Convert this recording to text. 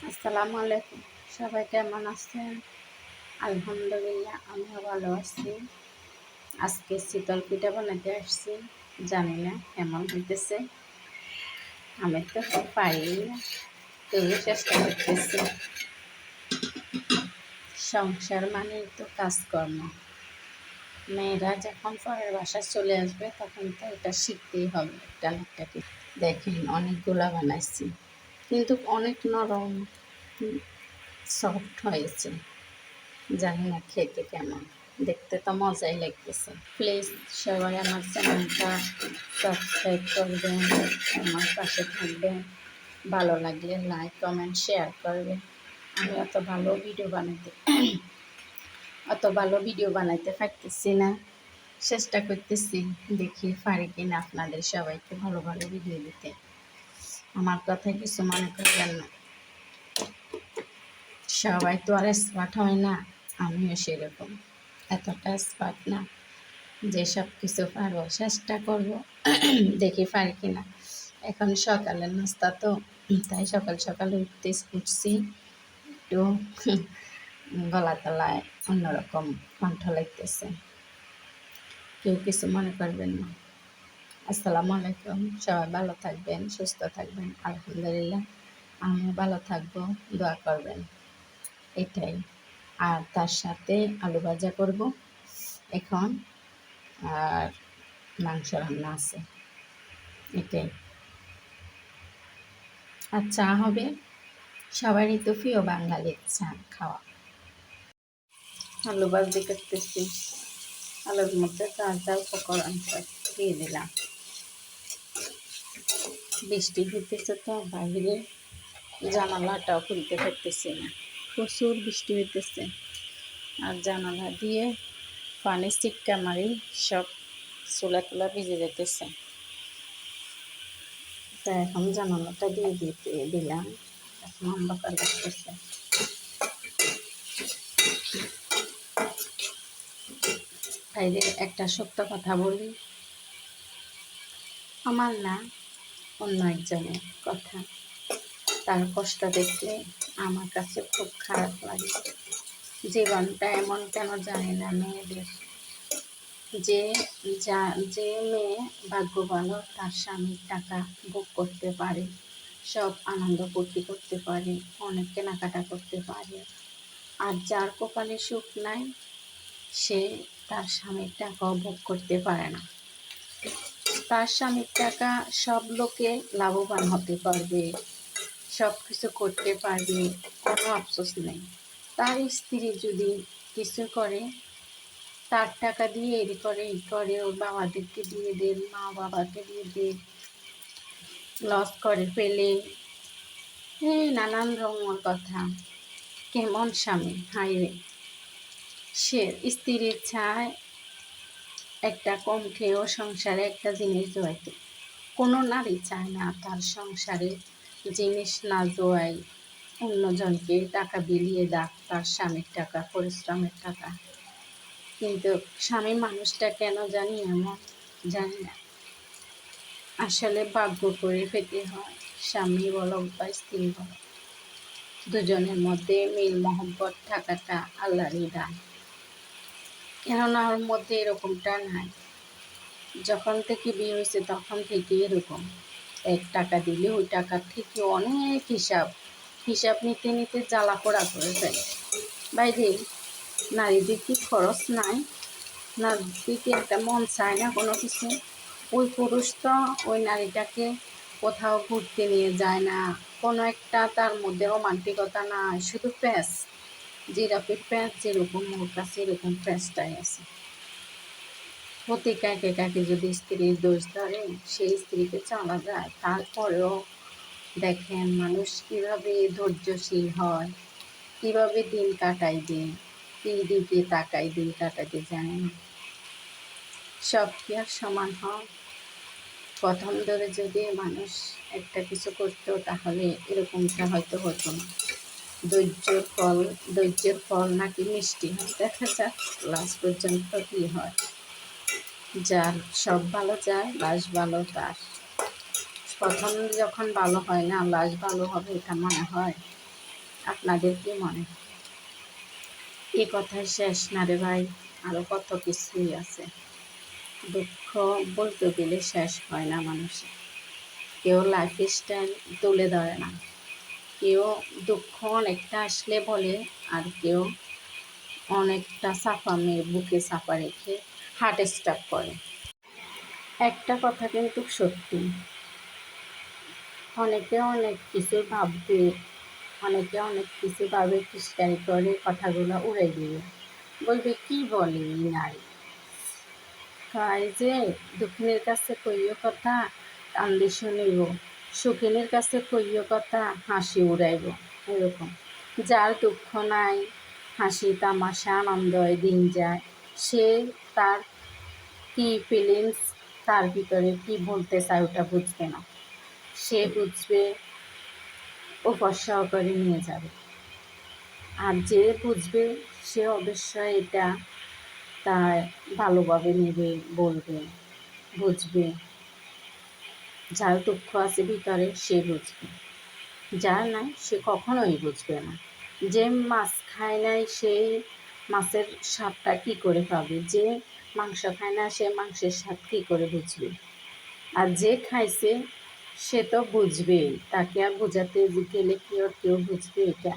আসসালামু আলাইকুম। সবাই কেমন আছেন? আলহামদুলিল্লাহ আমিও ভালো আছি। আজকে শীতল পিঠা বানাতে আসছি। জানি না কেমন হইতেছে। আমি তো পারি না, তবু চেষ্টা করতেছি। সংসার মানেই তো কাজকর্ম। মেয়েরা যখন পরের বাসায় চলে আসবে তখন তো এটা শিখতেই হবে একটা না একটা কিছু। দেখেন অনেকগুলা বানাইছি, কিন্তু অনেক নরম সফট হয়েছে। জানি না খেতে কেমন, দেখতে তো মজাই লাগতেছে। প্লিজ সবাই আমার চ্যানেলটা সাবস্ক্রাইব করবেন, আমার পাশে থাকবেন। ভালো লাগলে লাইক কমেন্ট শেয়ার করবেন। আমি অত ভালো ভিডিও বানাইতে পারতেছি না, চেষ্টা করতেছি, দেখি পারি কিনা আপনাদের সবাইকে ভালো ভালো ভিডিও দিতে। আমার কথায় কিছু মনে করবেন না, সবাই তো আর স্মার্ট হয় না, আমিও সেরকম এতটা স্মার্ট না যে সব কিছু পারবো। চেষ্টা করবো, দেখি পারি কিনা। এখন সকালের নাস্তা তো, তাই সকাল সকাল উঠছি, একটু গলা তলায় অন্যরকম কণ্ঠ লাগতেছে, কেউ কিছু মনে করবেন না। আসসালামু আলাইকুম। সবাই ভালো থাকবেন, সুস্থ থাকবেন। আলহামদুলিল্লাহ আমিও ভালো থাকবো, দোয়া করবেন, এটাই। আর তার সাথে আলু ভাজা করব এখন, আর মাংস রান্না আছে, এটাই। আর চা হবে, সবারই তো প্রিয় বাঙালির চা খাওয়া। আলু ভাজি করতেছি, আলুর মধ্যে যা উপকরণ দিয়ে দিলাম। বৃষ্টি হইতেছে তো বাইরে, জানালাটাও খুলতে পারতেছি না, প্রচুর বৃষ্টি হইতেছে। আর জানালা দিয়ে পানি চিটকা মারি সব চুলা টুলা ভিজে যেতেছে। তা এখন জানালাটা দিয়ে দিলাম, এখন অন্ধকার লাগতেছে। বাইরে একটা সত্য কথা বলি, আমার না, অন্য একজনের কথা। তার কষ্ট দেখলে আমার কাছে খুব খারাপ লাগে। জীবনটা এমন কেন জানি না মেয়েদের, যে যে মেয়ে ভাগ্য ভালো তার স্বামীর টাকা ভোগ করতে পারে, সব আনন্দ ফুর্তি করতে পারে, অনেক কেনাকাটা করতে পারে। আর যার কপালে সুখ নাই, সে তার স্বামীর টাকাও ভোগ করতে পারে না। তার স্বামীর টাকা সব লোকে লাভবান হতে পারবে, সব কিছু করতে পারবে, কোনো আফসোস নেই। তার স্ত্রী যদি কিছু করে, তার টাকা দিয়ে এই করে ওর বাবাদেরকে দিয়ে দেন, মা বাবাকে দিয়ে দেন, লস করে ফেলে, এই নানান রকমের কথা। কেমন স্বামী, হাইরে! সে স্ত্রীর চায় একটা কম খেয়েও সংসারে একটা জিনিস জোয়াইতে। কোনো নারী চায় না তার সংসারে জিনিস না জোয়াই অন্যজনকে টাকা বিলিয়ে দাক তার স্বামীর টাকা, পরিশ্রমের টাকা। কিন্তু স্বামী মানুষটা কেন জানি এমন, জানি না। আসলে ভাগ্য করে পেতে হয়, স্বামী বলো বা স্ত্রী বলো, দুজনের মধ্যে মিল মহব্বত থাকাটা আল্লাহরই দান। কেননা ওর মধ্যে এরকমটা নাই। যখন থেকে বিয়ে হয়েছে তখন থেকে এরকম, এক টাকা দিলে ওই টাকার থেকে অনেক হিসাব নিতে নিতে জ্বালা পোড়া করে ফেলে। বাইরে নারীদের কি খরচ নাই? নারীদের কি একটা মন চায় না কোনো কিছু? ওই পুরুষ তো ওই নারীটাকে কোথাও ঘুরতে নিয়ে যায় না, কোনো একটা তার মধ্যে রোমান্টিকতা নাই, শুধু প্যাঁচ, জিরাফের প্যাঁচ যেরকম ওর কাছে এরকম প্যাঁচটাই আছে। প্রতি কাকে যদি স্ত্রীর দোষ ধরে, সেই স্ত্রীকে চালা যায়। তারপরেও দেখেন মানুষ কিভাবে ধৈর্যশীল হয়, কিভাবে দিন কাটাই দিন, কি দিকে তাকাই দিন কাটাতে জানে না। সব কি আর সমান হয়? প্রথম ধরে যদি মানুষ একটা কিছু করতো তাহলে এরকমটা হয়তো হতো না। ধৈর্যের ফল নাকি মিষ্টি হয়, দেখা যাক লাস্ট পর্যন্ত কি হয়। যার সব ভালো যায়, লাশ ভালো তার। প্রথম যখন ভালো হয় না, লাশ ভালো হবে এটা মনে হয়? আপনাদের কি মনে হয়? এই কথায় শেষ না রে ভাই, আরো কত কিছুই আছে। দুঃখ বলতে গেলে শেষ হয় না মানুষের। কেউ লাইফ স্টাইল তুলে ধরে না, কেউ দুঃখ অনেকটা আসলে বলে, আর কেউ অনেকটা চাপা মেয়ে বুকে চাপা রেখে হার্ট স্ট্রোক করে। একটা কথা কিন্তু সত্যি, অনেকে অনেক কিছু ভাববে, অনেকে অনেক কিছু ভাবে খ্রিস্টানি করে কথাগুলো উড়ে দিবে, বলবে কি বলে এই নারী, কয় যে দুঃখিনের কাছে কইও কথা কান্দি শুনিব, সুখিনের কাছে কইও কথা হাসি উড়াইব। এরকম যার দুঃখ নাই, হাসি তামাশা আনন্দয় দিন যায়, সে তার কি ফিলিংস, তার ভিতরে কি বলতে চায় ওটা বুঝবে না। সে বুঝবে, উপর সহকারে নিয়ে যাবে। আর যে বুঝবে সে অবশ্যই এটা তার ভালোভাবে নেবে, বলবে, বুঝবে। যার দুঃখ আছে ভিতরে সে বুঝবে, যার নাই সে কখনোই বুঝবে না। যে মাছ খায় নাই সেই মাছের স্বাদটা কী করে পাবে, যে মাংস খায় না সে মাংসের স্বাদ কী করে বুঝবে। আর যে খাইছে সে তো বুঝবেই, তাকে আর বোঝাতে গেলে কি আর কেউ বুঝবে এটা?